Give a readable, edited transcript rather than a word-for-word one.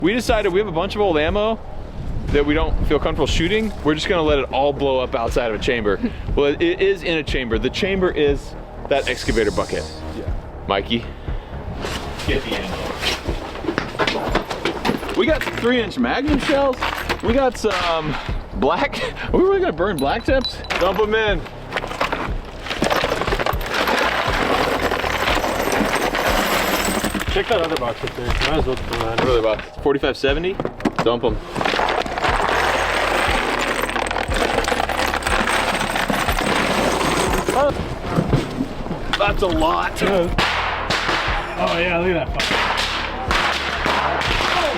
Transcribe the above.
We decided we have a bunch of old ammo that we don't feel comfortable shooting. We're just gonna let it all blow up outside of a chamber. Well, it is in a chamber. The chamber is that excavator bucket. Yeah. Mikey, get the ammo. We got 3-inch Magnum shells. We got some black. Are we really gonna burn black tips? Dump them in. Check that other box up there. Might as well throw that in. Really about 4570. Dump them. That's a lot. Yeah. Oh yeah, look at that fucker. Oh,